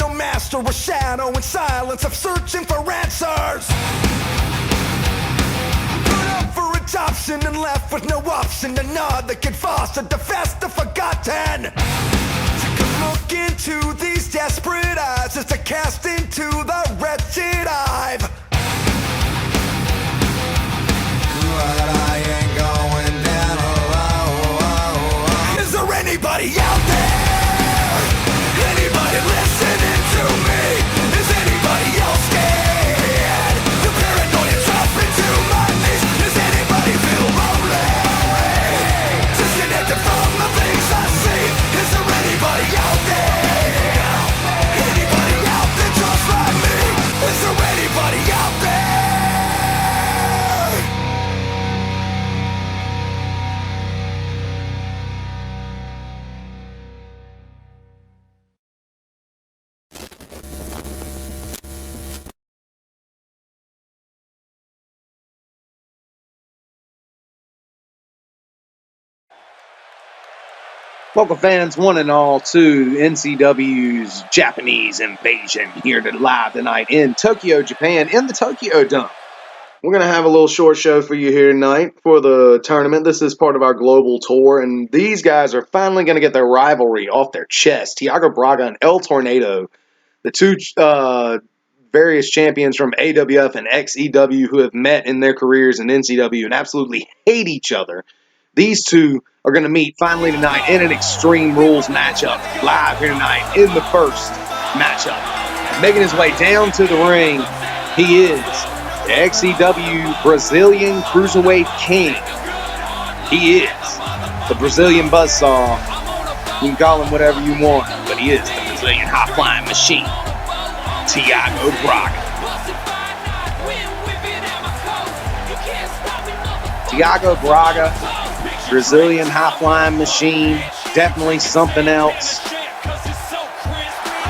no master, a shadow in silence of searching for answers. Put up for adoption and left with no option. Another kid fostered to fest the forgotten. Take a look into these desperate eyes as to cast into the wretched I've. But I ain't going down alone. Is there anybody out there? Anybody listening to me? Is anybody else scared? The paranoia dropping to my knees. Does anybody feel lonely? Disconnected from the things I see. Is there anybody out there? Anybody out there just like me? Is there anybody out there? Welcome fans, one and all, to NCW's Japanese Invasion here live tonight in Tokyo, Japan, in the Tokyo Dome. We're going to have a little short show for you here tonight for the tournament. This is part of our global tour, and these guys are finally going to get their rivalry off their chest. Thiago Braga and El Tornado, the two various champions from AWF and XEW who have met in their careers in NCW and absolutely hate each other. These two are going to meet finally tonight in an Extreme Rules matchup, live here tonight in the first matchup. Making his way down to the ring, he is the XEW Brazilian Cruiserweight King. He is the Brazilian Buzzsaw. You can call him whatever you want, but he is the Brazilian high-flying machine, Thiago Braga. Thiago Braga, Brazilian high-flying machine, definitely something else.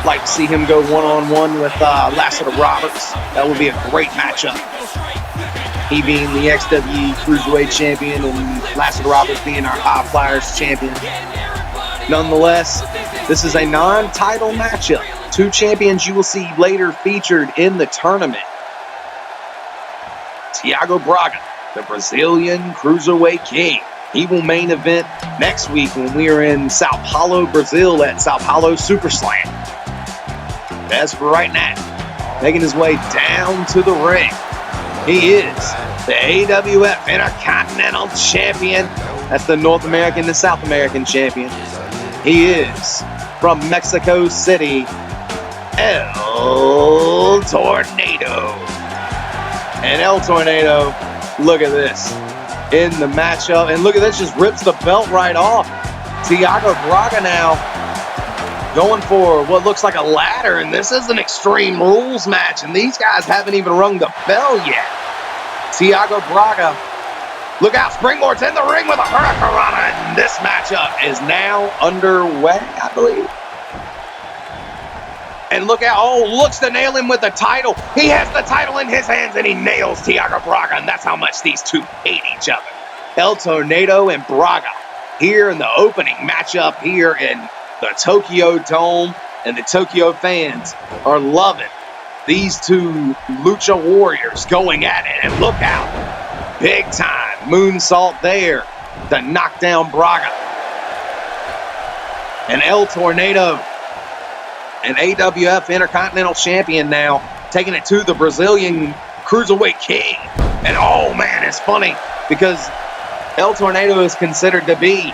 Like to see him go one-on-one with Lassiter Roberts. That would be a great matchup. He being the XW Cruiserweight Champion and Lassiter Roberts being our High Flyers Champion. Nonetheless, this is a non-title matchup. Two champions you will see later featured in the tournament. Thiago Braga, the Brazilian Cruiserweight King. He will main event next week when we are in Sao Paulo, Brazil at Sao Paulo Super Slam. As for right now, making his way down to the ring, he is the AWF Intercontinental Champion. That's the North American and South American Champion. He is from Mexico City, El Tornado. And El Tornado, look at this. In the matchup, and look at this, just rips the belt right off. Thiago Braga now going for what looks like a ladder, and this is an Extreme Rules match, and these guys haven't even rung the bell yet. Thiago Braga, look out, springboards in the ring with a hurricanrana, and this matchup is now underway, I believe. And look out, oh, looks to nail him with the title. He has the title in his hands, and he nails Thiago Braga, and that's how much these two hate each other. El Tornado and Braga here in the opening matchup here in the Tokyo Dome, and the Tokyo fans are loving these two Lucha Warriors going at it. And look out, big time moonsault there to knock down Braga. And El Tornado, an AWF Intercontinental Champion now, taking it to the Brazilian Cruiserweight King. And oh man, it's funny because El Tornado is considered to be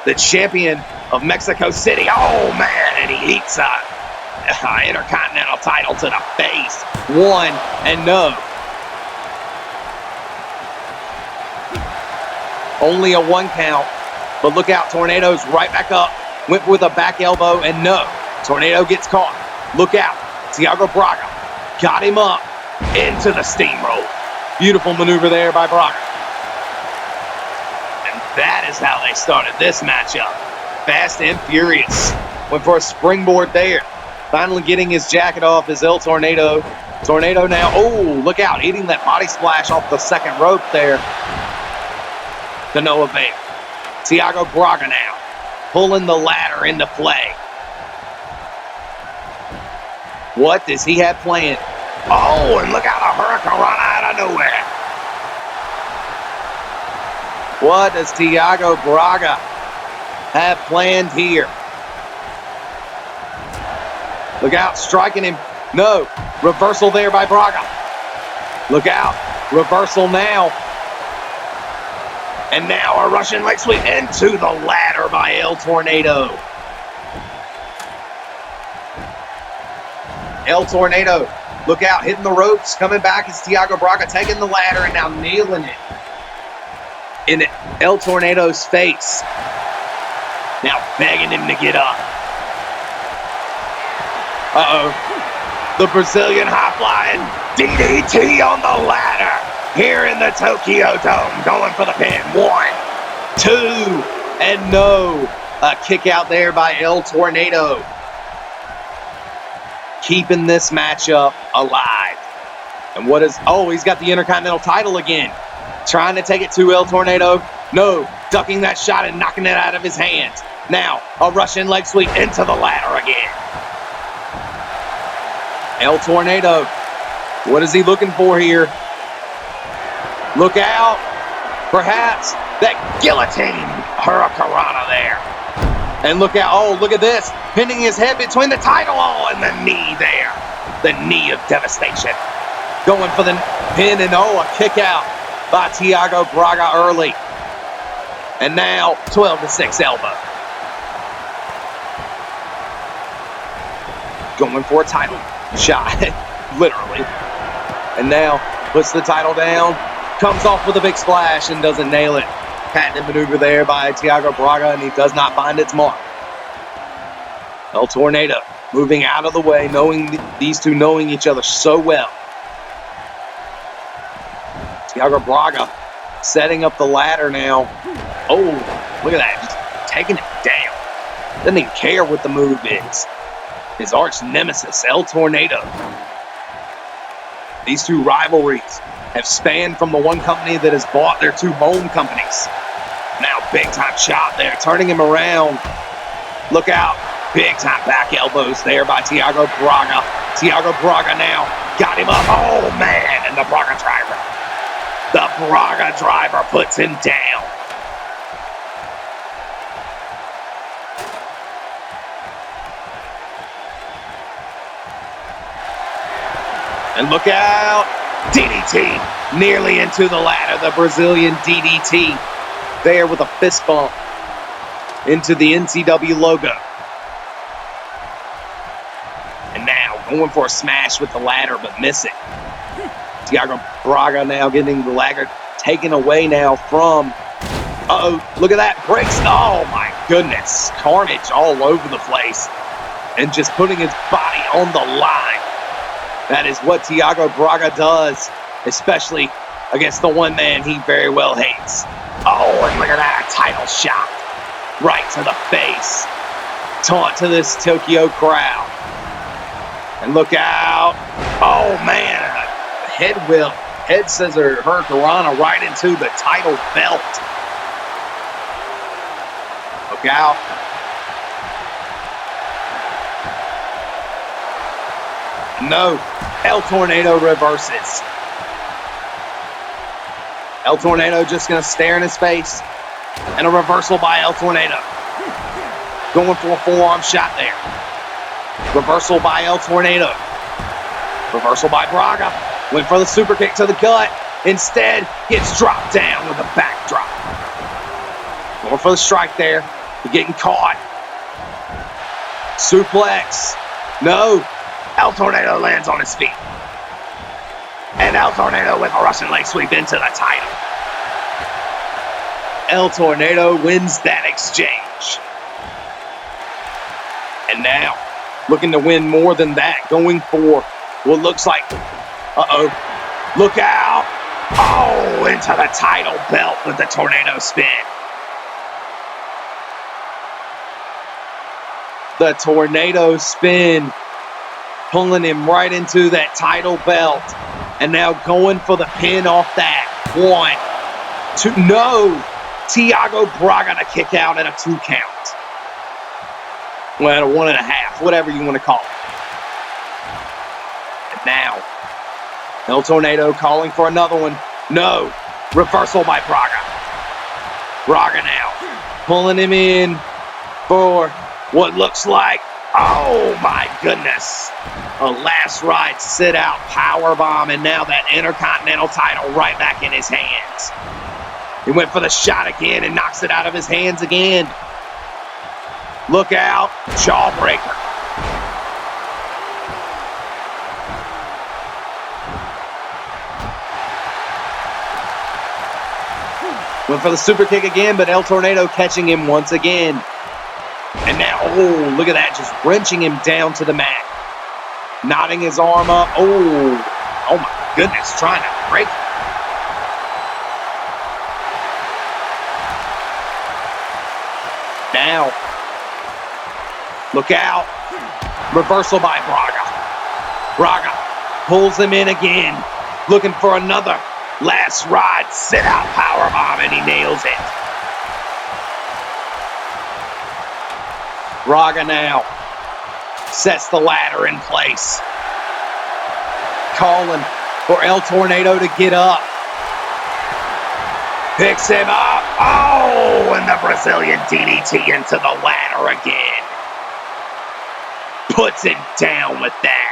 the champion of Mexico City. Oh man, and he eats a Intercontinental title to the face. 1-0. Only a 1 count, but look out, Tornado's right back up. Went with a back elbow, and no. Tornado gets caught. Look out. Thiago Braga got him up into the steamroll. Beautiful maneuver there by Braga. And that is how they started this matchup. Fast and furious. Went for a springboard there. Finally getting his jacket off is El Tornado. Tornado now, oh, look out. Hitting that body splash off the second rope there. To no avail. Thiago Braga now pulling the ladder into play. What does he have planned? Oh, and look out, a hurricane out of nowhere. What does Thiago Braga have planned here? Look out, striking him. No, reversal there by Braga. Look out, reversal now. And now a Russian leg sweep into the ladder by El Tornado. El Tornado, look out, hitting the ropes. Coming back is Thiago Braga, taking the ladder and now nailing it in El Tornado's face. Now begging him to get up. The Brazilian high-flying DDT on the ladder here in the Tokyo Dome, going for the pin. 1, 2, and no. A kick out there by El Tornado. Keeping this matchup alive. And what is... Oh, he's got the Intercontinental title again. Trying to take it to El Tornado. No, ducking that shot and knocking it out of his hands. Now, a Russian leg sweep into the ladder again. El Tornado, what is he looking for here? Look out. Perhaps that guillotine hurricanrana there. And look out. Oh, look at this. Pinning his head between the title. Oh, and the knee there. The knee of devastation. Going for the pin and oh, a kick out by Thiago Braga early. And now 12-6 elbow. Going for a title shot, literally. And now puts the title down, comes off with a big splash and doesn't nail it. Patented maneuver there by Thiago Braga, and he does not find its mark. El Tornado moving out of the way, knowing these two knowing each other so well. Thiago Braga setting up the ladder now. Oh, look at that, just taking it down. Doesn't even care what the move is. His arch nemesis, El Tornado. These two rivalries have spanned from the one company that has bought their two home companies. Now big time shot there, turning him around. Look out, big time back elbows there by Thiago Braga. Thiago Braga now got him up. Oh man, and the Braga driver. The Braga driver puts him down. And look out, DDT, nearly into the ladder, the Brazilian DDT, there with a fist bump into the NCW logo. And now going for a smash with the ladder, but missing. Thiago Braga now getting the ladder taken away now from, look at that, breaks, oh my goodness, carnage all over the place. And just putting his body on the line. That is what Thiago Braga does, especially against the one man he very well hates. Oh, and look at that, a title shot. Right to the face. Taunt to this Tokyo crowd. And look out. Oh, man, head scissor hurricanrana right into the title belt. Look out. No, El Tornado reverses. El Tornado just going to stare in his face. And a reversal by El Tornado. Going for a forearm shot there. Reversal by El Tornado. Reversal by Braga. Went for the super kick to the gut. Instead, gets dropped down with a backdrop. Going for the strike there. He's getting caught. Suplex. No. El Tornado lands on his feet. And El Tornado with a Russian leg sweep into the title. El Tornado wins that exchange. And now, looking to win more than that, going for what looks like, look out. Oh, into the title belt with the tornado spin. The tornado spin. Pulling him right into that title belt. And now going for the pin off that. 1, 2, no. Thiago Braga to kick out at a 2 count. Well, at a 1.5, whatever you want to call it. And now, El Tornado calling for another one. No. Reversal by Braga. Braga now pulling him in for what looks like, oh my goodness, a last ride sit out powerbomb, and now that Intercontinental title right back in his hands. He went for the shot again and knocks it out of his hands again. Look out, jawbreaker. Went for the super kick again, but El Tornado catching him once again. And now, oh, look at that, just wrenching him down to the mat. Knotting his arm up. Oh my goodness, trying to break it. Now, look out. Reversal by Braga. Braga pulls him in again, looking for another last ride, sit out powerbomb, and he nails it. Braga now sets the ladder in place. Calling for El Tornado to get up. Picks him up. Oh, and the Brazilian DDT into the ladder again. Puts it down with that.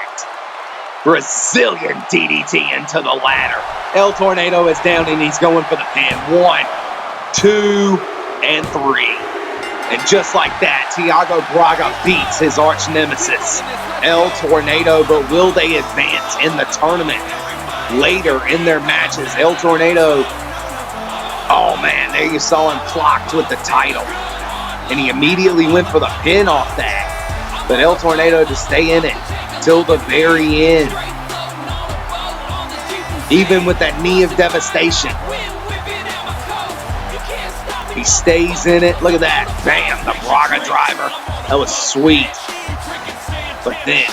Brazilian DDT into the ladder. El Tornado is down and he's going for the pin. 1, 2, and 3. And just like that, Thiago Braga beats his arch nemesis, El Tornado. But will they advance in the tournament later in their matches? El Tornado, oh man, there you saw him clocked with the title. And he immediately went for the pin off that. But El Tornado to stay in it till the very end. Even with that knee of devastation, he stays in it. Look at that. Bam, the Braga driver. That was sweet. But then,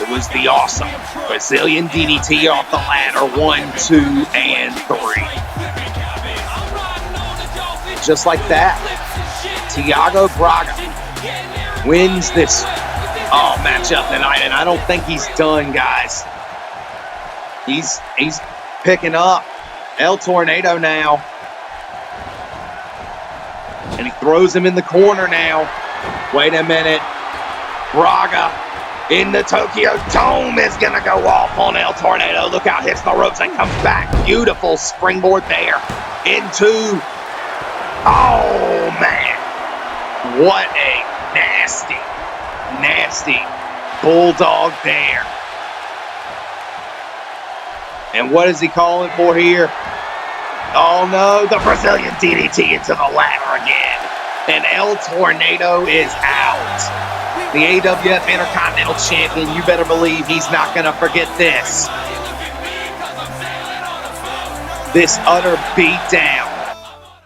it was the awesome Brazilian DDT off the ladder. 1, 2, and 3. Just like that, Thiago Braga wins this matchup tonight, and I don't think he's done, guys. He's picking up. El Tornado now. And he throws him in the corner now. Wait a minute. Braga in the Tokyo Dome is going to go off on El Tornado. Look out, hits the ropes and comes back. Beautiful springboard there into, oh man. What a nasty bulldog there. And what is he calling for here? Oh no, the Brazilian DDT into the ladder again. And El Tornado is out. The AWF Intercontinental Champion, you better believe he's not going to forget this. This utter beatdown.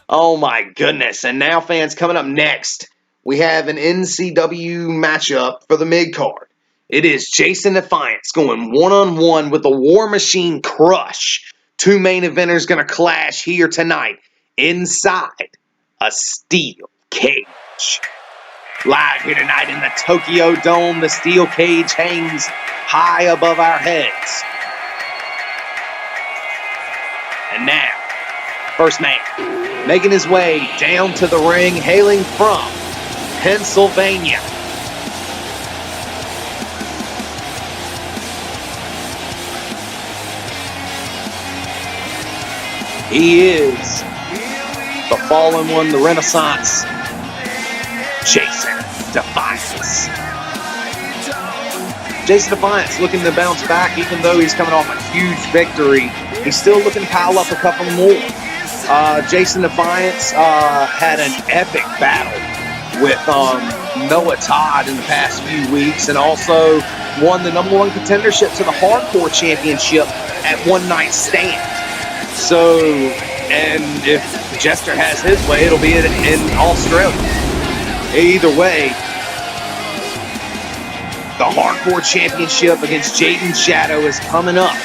Oh my goodness. And now, fans, coming up next, we have an NCW matchup for the mid-card. It is Jason Defiance going one-on-one with the War Machine Crush. Two main eventers going to clash here tonight inside a steel cage. Live here tonight in the Tokyo Dome, the steel cage hangs high above our heads. And now, first man, making his way down to the ring, hailing from Pennsylvania. He is the fallen one, the Renaissance, Jason Defiance. Jason Defiance looking to bounce back, even though he's coming off a huge victory. He's still looking to pile up a couple more. Jason Defiance had an epic battle with Noah Todd in the past few weeks, and also won the #1 contendership to the Hardcore Championship at One Night Stand. So, and if Jester has his way, it'll be in Australia. Either way, the Hardcore Championship against Jaden Shadow is coming up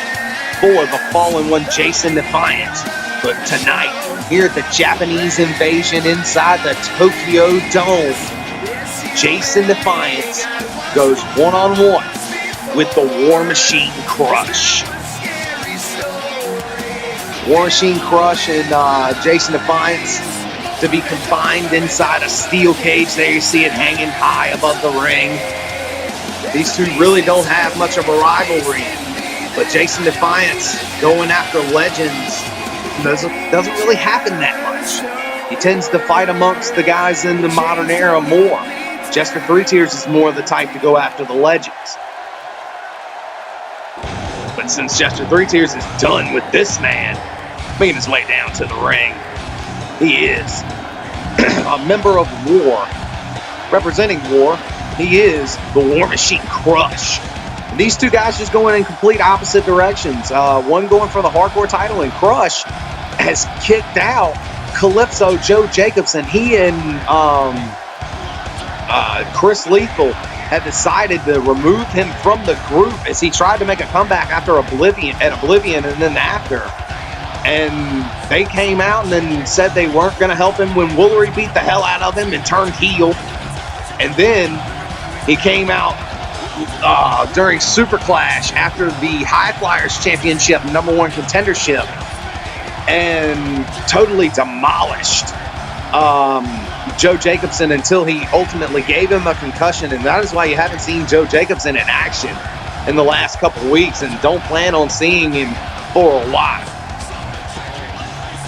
for the fallen one, Jason Defiance. But tonight, here at the Japanese Invasion inside the Tokyo Dome, Jason Defiance goes one-on-one with the War Machine Crush. War Machine Crush and Jason Defiance to be confined inside a steel cage. There you see it hanging high above the ring. These two really don't have much of a rivalry, but Jason Defiance going after legends doesn't really happen that much. He tends to fight amongst the guys in the modern era more. Jester Three Tears is more the type to go after the legends. But since Jester Three Tears is done with this man making his way down to the ring, he is a member of War, representing War. He is the War Machine Crush. And these two guys just going in complete opposite directions. One going for the hardcore title, and Crush has kicked out Calypso Joe Jacobson. He and Chris Lethal had decided to remove him from the group as he tried to make a comeback after Oblivion and then after. And they came out and then said they weren't going to help him when Woolery beat the hell out of him and turned heel. And then he came out during Super Clash after the High Flyers Championship #1 contendership and totally demolished Joe Jacobson until he ultimately gave him a concussion. And that is why you haven't seen Joe Jacobson in action in the last couple weeks and don't plan on seeing him for a while.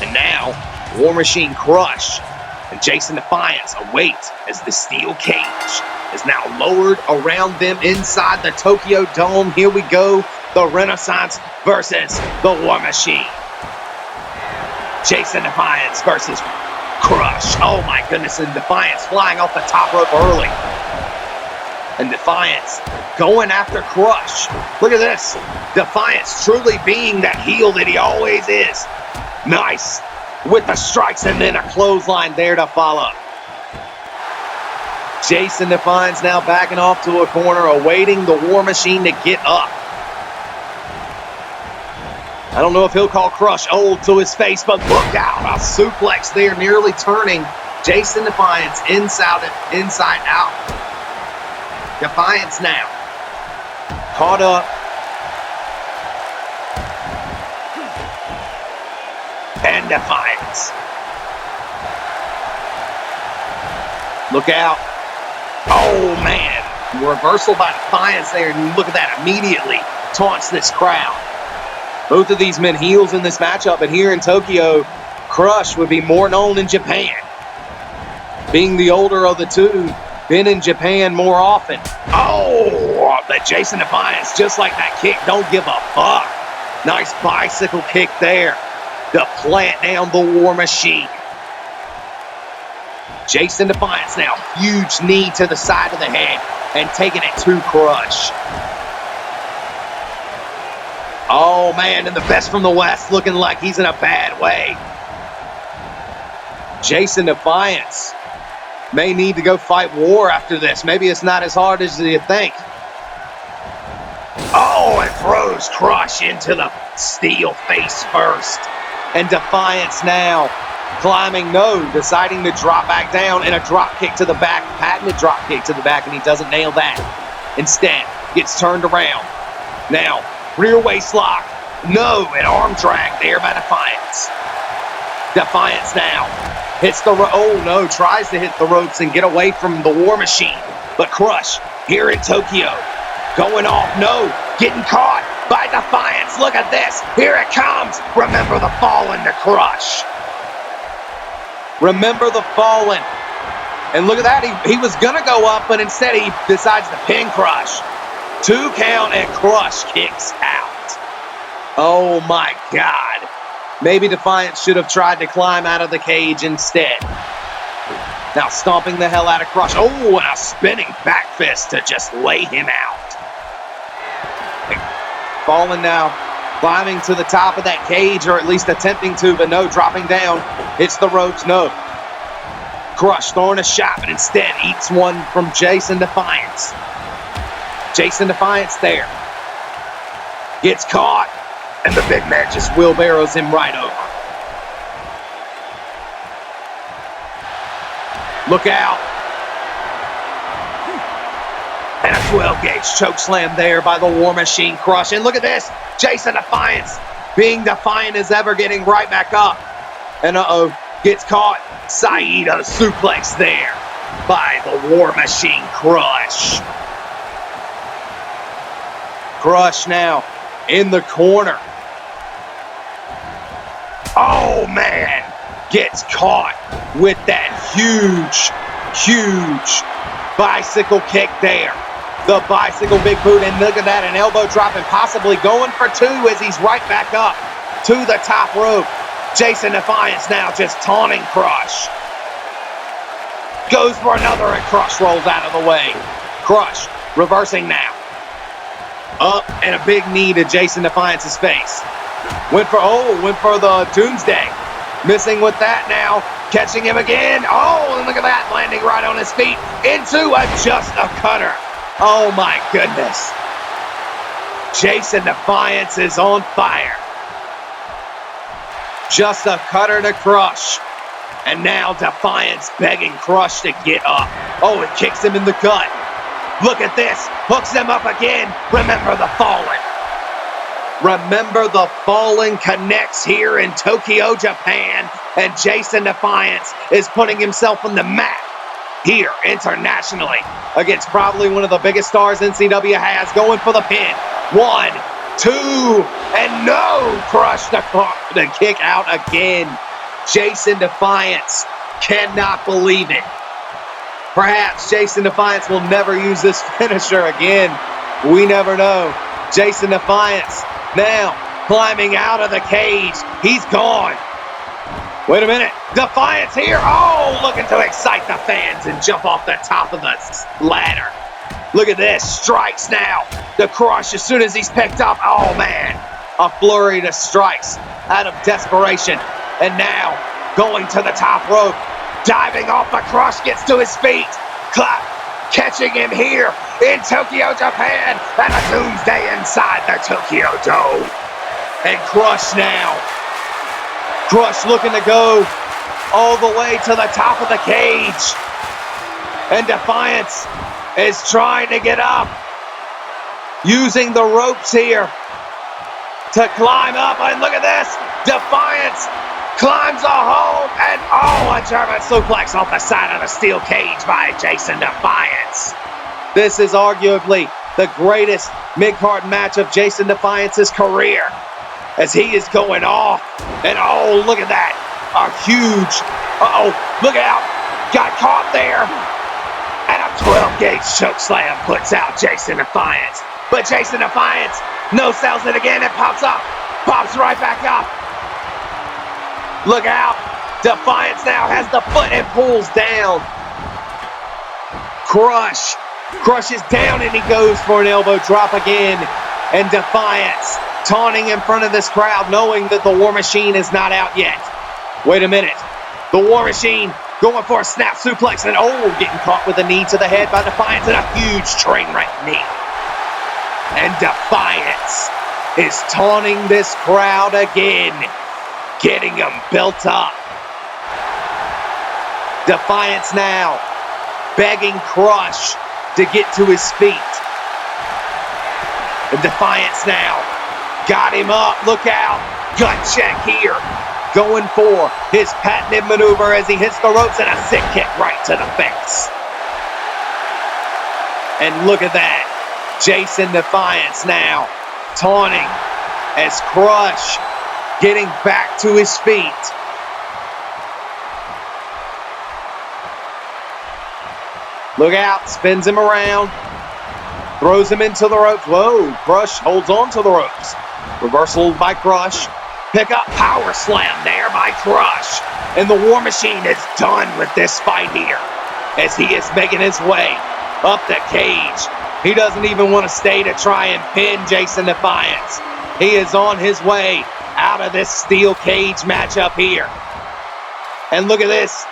And now, War Machine Crush and Jason Defiance await as the steel cage is now lowered around them inside the Tokyo Dome. Here we go, the Renaissance versus the War Machine. Jason Defiance versus Crush. Oh my goodness, and Defiance flying off the top rope early. And Defiance going after Crush. Look at this. Defiance truly being that heel that he always is. Nice. With the strikes and then a clothesline there to follow. Jason Defiance now backing off to a corner, awaiting the War Machine to get up. I don't know if he'll call Crush old to his face, but look out. A suplex there, nearly turning Jason Defiance inside out. Defiance now caught up. And Defiance. Look out. Oh, man. Reversal by Defiance there. And look at that. Immediately taunts this crowd. Both of these men heels in this matchup. But here in Tokyo, Crush would be more known in Japan. Being the older of the two, been in Japan more often. Oh, that Jason Defiance, just like that kick. Don't give a fuck. Nice bicycle kick there to plant down the War Machine. Jason Defiance now, huge knee to the side of the head and taking it to Crush. Oh man, and the Best from the West looking like he's in a bad way. Jason Defiance may need to go fight War after this. Maybe it's not as hard as you think. Oh, and throws Crush into the steel face first. And Defiance now climbing, deciding to drop back down, and a drop kick to the back, patented drop kick to the back, and he doesn't nail that. Instead, gets turned around. Now, rear waist lock. No, an arm drag there by Defiance. Defiance now hits the tries to hit the ropes and get away from the War Machine. But Crush, here in Tokyo, going off, getting caught by Defiance. Look at this. Here it comes. Remember the Fallen to Crush. Remember the Fallen. And look at that. He was going to go up, but instead he decides to pin Crush. 2 count and Crush kicks out. Oh my God. Maybe Defiance should have tried to climb out of the cage instead. Now stomping the hell out of Crush. Oh, and a spinning back fist to just lay him out. Fallen now, climbing to the top of that cage, or at least attempting to, but dropping down. Hits the ropes, Crush throwing a shot, but instead eats one from Jason Defiance. Jason Defiance there. Gets caught, and the big man just wheelbarrows him right over. Look out. And a 12 gauge choke slam there by the War Machine Crush. And look at this. Jason Defiance, being defiant as ever, getting right back up. And gets caught. Saito suplex there by the War Machine Crush. Crush now in the corner. Oh man, gets caught with that huge bicycle kick there. The bicycle big boot, and look at that, an elbow drop and possibly going for two as he's right back up to the top rope. Jason Defiance now just taunting Crush. Goes for another and Crush rolls out of the way. Crush reversing now. Up and a big knee to Jason Defiance's face. Went for the Doomsday. Missing with that now. Catching him again. Oh, and look at that. Landing right on his feet into just a cutter. Oh my goodness. Jason Defiance is on fire. Just a cutter to Crush. And now Defiance begging Crush to get up. Oh, it kicks him in the gut. Look at this. Hooks him up again. Remember the Fallen. Remember the Fallen connects here in Tokyo, Japan. And Jason Defiance is putting himself on the map here internationally against probably one of the biggest stars NCW has. Going for the pin. 1, 2, and no! Crush the kick out again. Jason Defiance cannot believe it. Perhaps Jason Defiance will never use this finisher again. We never know. Jason Defiance now climbing out of the cage. He's gone. Wait a minute. Defiance here. Oh, looking to excite the fans and jump off the top of the ladder. Look at this. Strikes now. The Crush as soon as he's picked up. Oh, man. A flurry to strikes out of desperation. And now going to the top rope. Diving off the Crush. Gets to his feet. Clap. Catching him here in Tokyo, Japan. And a Doomsday inside the Tokyo Dome. And Crush now. Crush looking to go all the way to the top of the cage. And Defiance is trying to get up. Using the ropes here to climb up. And look at this. Defiance climbs a hole. And a German suplex off the side of the steel cage by Jason Defiance. This is arguably the greatest mid-card match of Jason Defiance's career, as he is going off. And look at that. A huge, look out. Got caught there. And a 12-gauge choke slam puts out Jason Defiance. But Jason Defiance no-sells it again and pops up. Pops right back up. Look out. Defiance now has the foot and pulls down. Crush. Crush is down and he goes for an elbow drop again. And Defiance taunting in front of this crowd, knowing that the War Machine is not out yet. Wait a minute. The War Machine going for a snap suplex, and getting caught with a knee to the head by Defiance, and a huge train wreck knee. And Defiance is taunting this crowd again, getting them built up. Defiance now begging Crush to get to his feet. And Defiance now got him up. Look out. Gut check here. Going for his patented maneuver as he hits the ropes, and a sick kick right to the face. And look at that. Jason Defiance now taunting as Crush getting back to his feet. Look out. Spins him around. Throws him into the ropes. Whoa. Crush holds on to the ropes. Reversal by Crush. Pick up power slam there by Crush. And the War Machine is done with this fight here, as he is making his way up the cage. He doesn't even want to stay to try and pin Jason Defiance. He is on his way out of this steel cage matchup here. And look at this.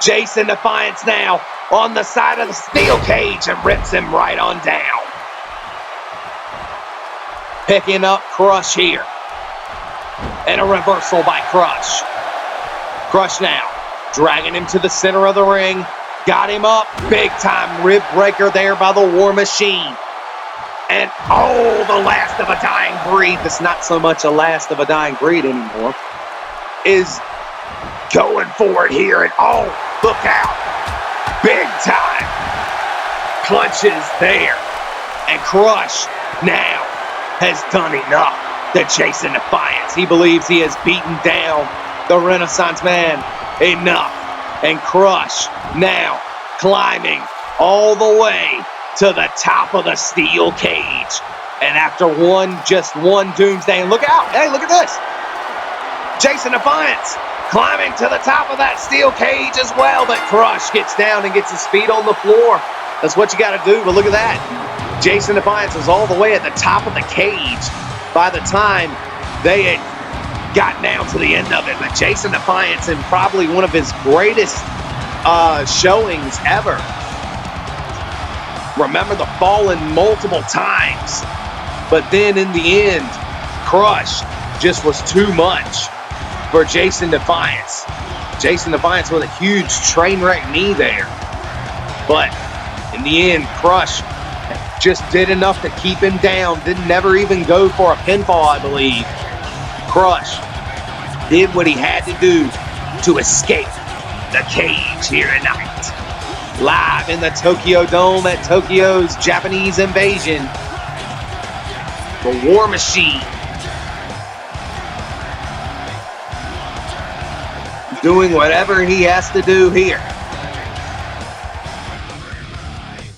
Jason Defiance now on the side of the steel cage and rips him right on down. Picking up Crush here. And a reversal by Crush. Crush now dragging him to the center of the ring. Got him up. Big time rib breaker there by the War Machine. And oh, the last of a dying breed. That's not so much a last of a dying breed anymore. Is going for it here. And oh, look out. Big time. Punches there. And Crush now has done enough to Jason Defiance. He believes he has beaten down the Renaissance Man enough. And Crush now climbing all the way to the top of the steel cage. And after just one doomsday, and look out, hey, look at this. Jason Defiance climbing to the top of that steel cage as well, but Crush gets down and gets his feet on the floor. That's what you got to do, but look at that. Jason Defiance was all the way at the top of the cage by the time they had got down to the end of it. But Jason Defiance, in probably one of his greatest showings ever. Remember the fallen multiple times, but then in the end, Crush just was too much for Jason Defiance. Jason Defiance with a huge train wreck knee there, but in the end, Crush just did enough to keep him down. Didn't never even go for a pinfall, I believe. Crush did what he had to do to escape the cage here tonight. Live in the Tokyo Dome at Tokyo's Japanese Invasion, the War Machine doing whatever he has to do here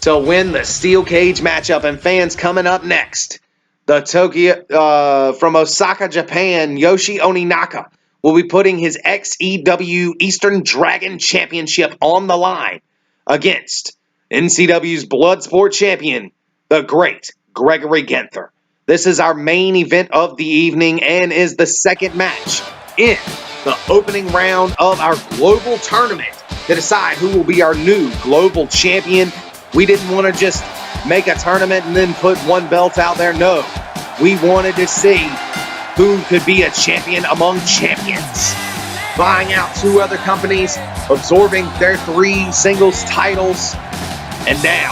to win the steel cage matchup. And fans, coming up next, the Tokyo from Osaka, Japan, Yoshi Oninaka will be putting his XEW Eastern Dragon Championship on the line against NCW's Bloodsport champion, the great Gregory Ginther. This is our main event of the evening and is the second match in the opening round of our global tournament to decide who will be our new global champion. We didn't want to just make a tournament and then put one belt out there. No, we wanted to see who could be a champion among champions. Buying out two other companies, absorbing their 3 singles titles, and now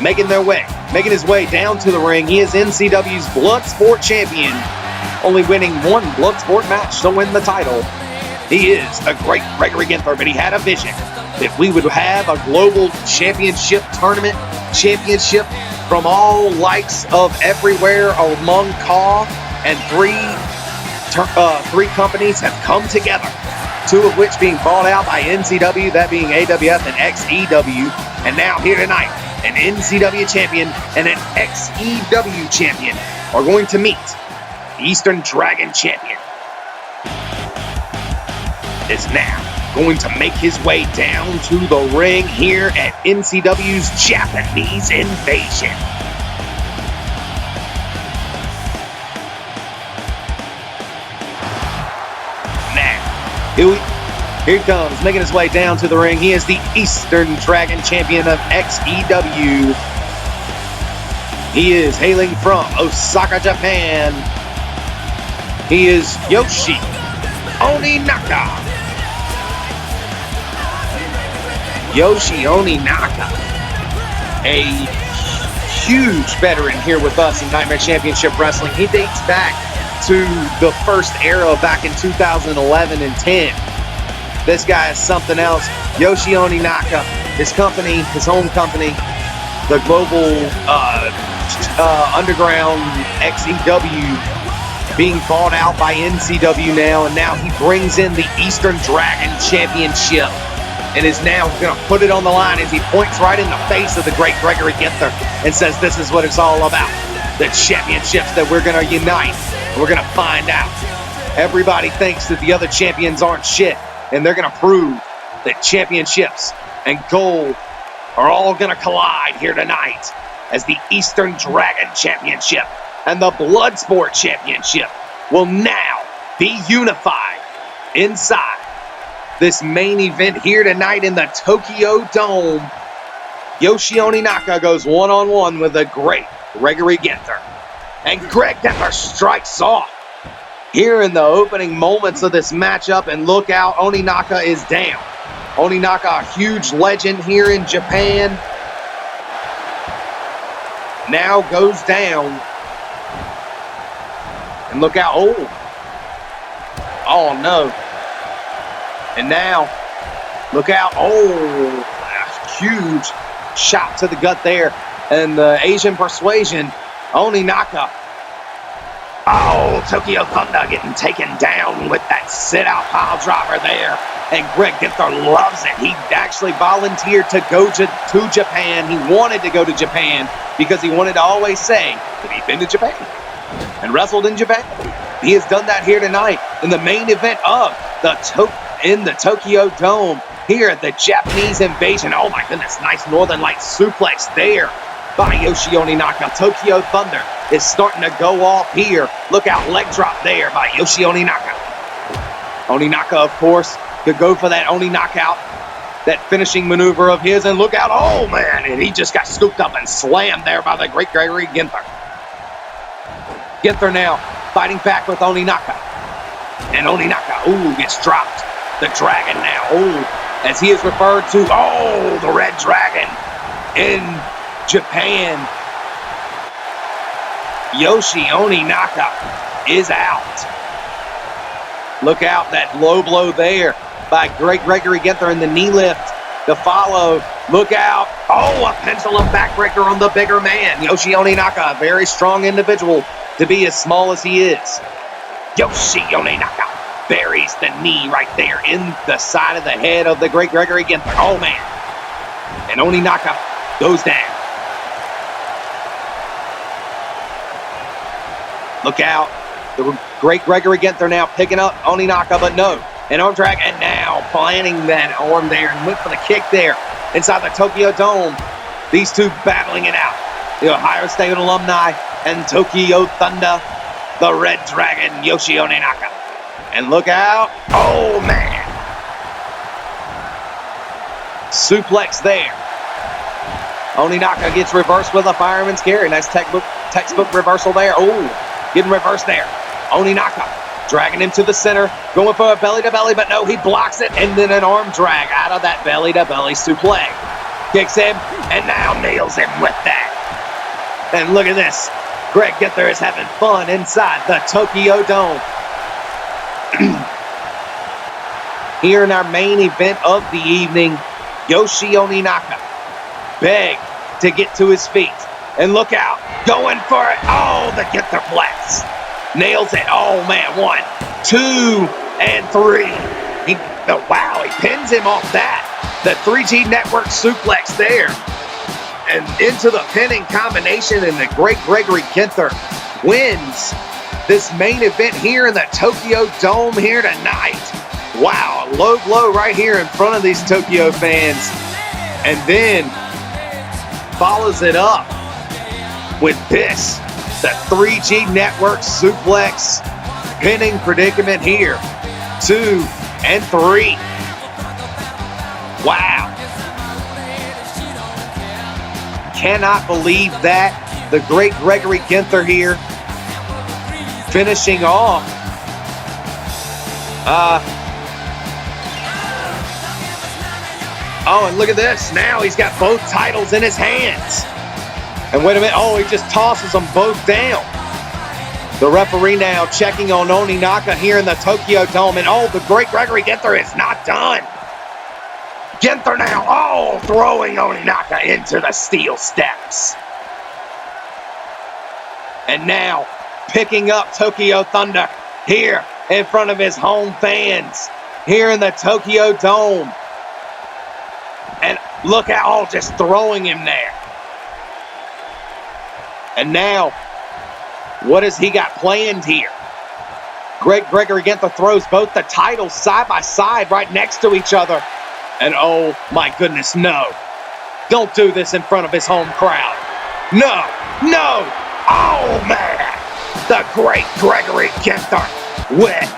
making his way down to the ring. He is NCW's Bloodsport champion, only winning one Bloodsport match to win the title. He is a great Gregory Ginther, but he had a vision that we would have a global championship tournament, championship from all likes of everywhere among CAW, and three companies have come together, 2 of which being bought out by NCW, that being AWF and XEW, and now here tonight, an NCW champion and an XEW champion are going to meet. The Eastern Dragon champion is now going to make his way down to the ring here at NCW's Japanese Invasion. Here he comes, making his way down to the ring. He is the Eastern Dragon champion of XEW. He is hailing from Osaka, Japan. He is Yoshi Oninaka. Yoshi Oninaka, a huge veteran here with us in Nightmare Championship Wrestling. He dates back to the first era back in 2011 and 10. This guy is something else. Yoshi Oninaka, his company, his home company, the Global Underground XEW, being bought out by NCW now, and now he brings in the Eastern Dragon Championship and is now going to put it on the line as he points right in the face of the great Gregory Ginther and says this is what it's all about. The championships that we're going to unite. We're going to find out. Everybody thinks that the other champions aren't shit, and they're going to prove that championships and gold are all going to collide here tonight as the Eastern Dragon Championship and the Bloodsport Championship will now be unified inside this main event here tonight in the Tokyo Dome. Yoshi Oninaka goes one-on-one with the great Gregory Ginther. And Greg Ginther strikes off here in the opening moments of this matchup. And look out, Oninaka is down. Oninaka, a huge legend here in Japan, now goes down. And look out. Oh no. And now, look out. Oh, a huge shot to the gut there. And the Asian Persuasion, Oninaka. Oh, Tokyo Thunder getting taken down with that sit-out pile driver there. And Greg Ginther loves it. He actually volunteered to go to Japan. He wanted to go to Japan because he wanted to always say that he'd been to Japan and wrestled in Japan. He has done that here tonight in the main event of the Tokyo Dome here at the Japanese Invasion. Oh my goodness, nice Northern Light suplex there by Yoshi Oninaka. Tokyo Thunder is starting to go off here. Look out, leg drop there by Yoshi Oninaka. Oninaka, of course, could go for that Oni knockout, that finishing maneuver of his, and look out, oh man, and he just got scooped up and slammed there by the great Gregory Ginther. Ginther now fighting back with Oninaka. And Oninaka, gets dropped. The Dragon now, as he is referred to, the Red Dragon in Japan. Yoshi Oninaka is out. Look out, that low blow there by Great Gregory Ginther in the knee lift to follow. Look out. A pendulum backbreaker on the bigger man. Yoshi Oninaka, a very strong individual to be as small as he is. Yoshi Oninaka buries the knee right there in the side of the head of the Great Gregory Ginther. Oh, man. And Oninaka goes down. Look out. The Great Gregory Ginther now picking up Oninaka, but no. An arm drag, and now planting that arm there and went for the kick there inside the Tokyo Dome. These two battling it out. The Ohio State alumni and Tokyo Thunder, the Red Dragon, Yoshi Oninaka. And look out. Oh, man. Suplex there. Oninaka gets reversed with a fireman's carry. Nice textbook reversal there. Getting reversed there. Oninaka dragging him to the center, going for a belly-to-belly, but no, he blocks it, and then an arm drag out of that belly-to-belly suplex. Kicks him, and now nails him with that. And look at this. Greg Ginther is having fun inside the Tokyo Dome. Here in our main event of the evening, Yoshi Oninaka begged to get to his feet. And look out, going for it. The Ginther flex. Nails it. Oh, man. 1, 2, and 3. He pins him off that. The 3G Network suplex there. And into the pinning combination, and the Great Gregory Ginther wins this main event here in the Tokyo Dome here tonight. Wow, a low blow right here in front of these Tokyo fans. And then follows it up with this. The 3G Network suplex pinning predicament here. 2 and 3. Wow. Cannot believe that. The Great Gregory Ginther here finishing off. And look at this. Now he's got both titles in his hands. And wait a minute. He just tosses them both down. The referee now checking on Oninaka here in the Tokyo Dome. And the Great Gregory Ginther is not done. Ginther now, throwing Oninaka into the steel steps. And now picking up Tokyo Thunder here in front of his home fans here in the Tokyo Dome. And look out, just throwing him there. And now, what has he got planned here? Great Gregory Ginther throws both the titles side by side right next to each other. And oh my goodness, no. Don't do this in front of his home crowd. No. Oh man. The Great Gregory Ginther with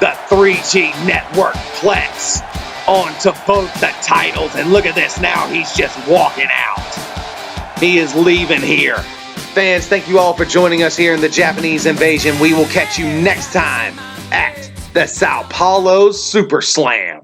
the 3G Network Plex onto both the titles. And look at this, now he's just walking out. He is leaving here. Fans, thank you all for joining us here in the Japanese Invasion. We will catch you next time at the Sao Paulo Super Slam.